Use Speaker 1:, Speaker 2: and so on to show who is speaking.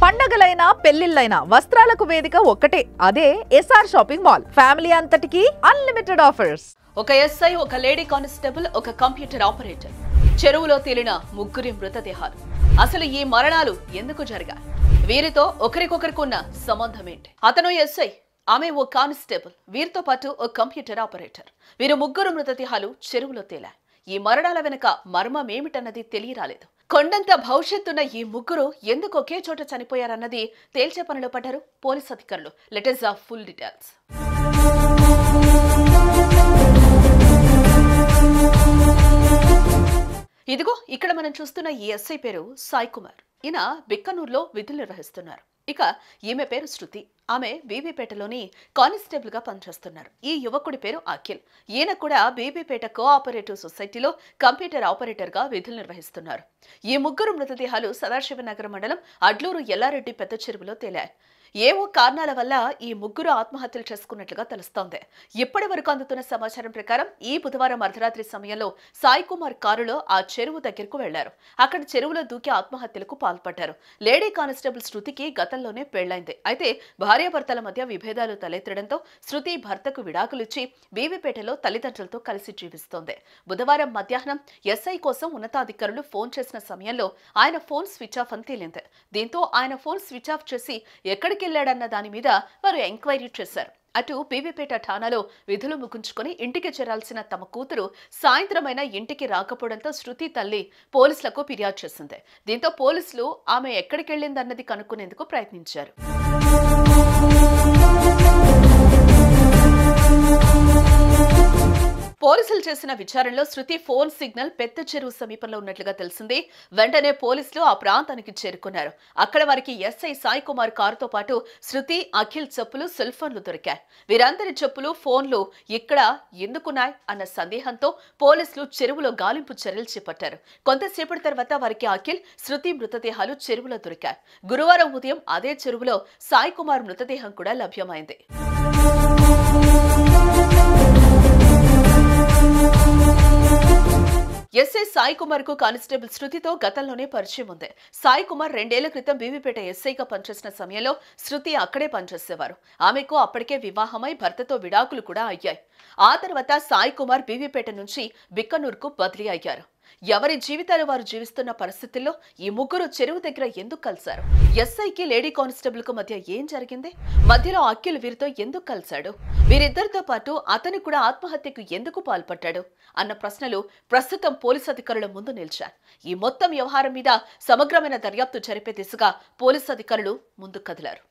Speaker 1: పండగలైనా పెళ్లిళ్ళైనా వస్త్రాలకు వేదిక ఒక్కటే, అదే ఎస్ఆర్ షాపింగ్ మాల్. ఫ్యామిలీ అంతటికి అన్లిమిటెడ్ ఆఫర్స్.
Speaker 2: ఒక ఎస్ఐ, ఒక లేడీ కానిస్టేబుల్, ఒక కంప్యూటర్ ఆపరేటర్, చెరువులో తేలిన ముగ్గురి మృతదేహాలు. అసలు ఈ మరణాలు ఎందుకు జరిగాయి? వీరితో ఒకరికొకరికున్న సంబంధం ఏంటి? అతను ఎస్ఐ, ఆమె ఓ కానిస్టేబుల్, వీరితో పాటు ఓ కంప్యూటర్ ఆపరేటర్. వీరు ముగ్గురు మృతదేహాలు చెరువులో తేలాయి. ఈ మరణాల వెనుక మర్మం ఏమిటన్నది తెలియరాలేదు. కొండంత భవిష్యత్తున్న ఈ ముగ్గురు ఎందుకు ఒకే చోట చనిపోయారన్నది తేల్చే పనిలో పడ్డారు పోలీస్ అధికారులు. Let us have full details. ఇదిగో ఇక్కడ మనం చూస్తున్న ఈ ఎస్ఐ పేరు సాయి కుమార్. ఈయన బిక్కనూరులో విధులు నిర్వహిస్తున్నారు. ఇక ఈమె పేరు శృతి. ఆమె బీబీపేటలోని కానిస్టేబుల్ గా పనిచేస్తున్నారు. ఈ యువకుడి పేరు అఖిల్. ఈయన కూడా బీబీపేట కోఆపరేటివ్ సొసైటీలో కంప్యూటర్ ఆపరేటర్ గా విధులు నిర్వహిస్తున్నారు. ఈ ముగ్గురు మృతదేహాలు సదాశివనగరం మండలం అడ్లూరు ఎల్లారెడ్డి పెద్ద చెరువులో తేలాయి. ఏవో కారణాల వల్ల ఈ ముగ్గురు ఆత్మహత్యలు చేసుకున్నట్లుగా తెలుస్తోంది. ఇప్పటి వరకు అందుతున్న సమాచారం ప్రకారం ఈ బుధవారం అర్ధరాత్రి సమయంలో సాయి కుమార్ కారులో ఆ చెరువు దగ్గరకు వెళ్లారు. అక్కడ చెరువులో దూకి ఆత్మహత్యలకు పాల్పడ్డారు. లేడీ కానిస్టేబుల్ శృతికి గతంలోనే పెళ్లైంది. అయితే భార్యాభర్తల మధ్య విభేదాలు తలెత్తడంతో శృతి భర్తకు విడాకులిచ్చి బీబీపేటలో తల్లిదండ్రులతో కలిసి జీవిస్తోంది. బుధవారం మధ్యాహ్నం ఎస్ఐ కోసం ఉన్నతాధికారులు ఫోన్ చేసిన సమయంలో ఆయన ఫోన్ స్విచ్ ఆఫ్ అని తేలింది. దీంతో ఆయన ఫోన్ స్విచ్ ఆఫ్ చేసి ఎక్కడికి వెళ్లాడన్న దాని మీద వారు ఎంక్వైరీ చేశారు. అటు బీబీపేట ఠాణాలో విధులు ముగించుకొని ఇంటికి చేరాల్సిన తమ కూతురు సాయంత్రమైన ఇంటికి రాకపోవడంతో శృతి తల్లి పోలీసులకు ఫిర్యాదు చేసింది. దీంతో పోలీసులు ఆమె ఎక్కడికి వెళ్లిందన్నది కనుక్కునేందుకు ప్రయత్నించారు. పోలీసులు చేసిన విచారణలో శృతి ఫోన్ సిగ్నల్ పెద్ద చెరువు సమీపంలో ఉన్నట్లుగా తెలిసింది. వెంటనే పోలీసులు ఆ ప్రాంతానికి చేరుకున్నారు. అక్కడ వారికి ఎస్ఐ సాయి కుమార్ కారుతో పాటు శృతి, అఖిల్ చెప్పులు, సెల్ ఫోన్లు దొరికాయి. వీరందరి చెప్పులు, ఫోన్లు ఇక్కడ ఎందుకున్నాయి అన్న సందేహంతో పోలీసులు చెరువులో గాలింపు చర్యలు చేపట్టారు. కొంతసేపటి తర్వాత వారికి అఖిల్, శృతి మృతదేహాలు చెరువులో దొరికాయి. గురువారం ఉదయం అదే చెరువులో సాయి కుమార్ మృతదేహం కూడా లభ్యమైంది. ఎస్ఐ సాయి కుమార్ కు కానిస్టేబుల్ శృతితో గతంలోనే పరిచయం ఉంది. సాయి కుమార్ 2 ఏళ్ల క్రితం బీబీపేట ఎస్ఐగా పనిచేసిన సమయంలో శృతి అక్కడే పనిచేసేవారు. ఆమెకు అప్పటికే వివాహమై భర్తతో విడాకులు కూడా అయ్యాయి. ఆ తర్వాత సాయి కుమార్ బీబీపేట నుంచి బిక్కనూరుకు బదిలీ అయ్యారు. ఎవరి జీవితాలు వారు జీవిస్తున్న పరిస్థితుల్లో ఈ ముగ్గురు చెరువు దగ్గర ఎందుకు కలిశారు? ఎస్ఐకి, లేడీ కానిస్టేబుల్ కు మధ్య ఏం జరిగింది? మధ్యలో అఖిల్ వీరితో ఎందుకు కలిశాడు? వీరిద్దరితో పాటు అతను కూడా ఆత్మహత్యకు ఎందుకు పాల్పడ్డాడు అన్న ప్రశ్నలు ప్రస్తుతం పోలీసు అధికారుల ముందు నిలిచాయి. ఈ మొత్తం వ్యవహారం మీద సమగ్రమైన దర్యాప్తు జరిపే దిశగా పోలీసు అధికారులు ముందుకు కదిలారు.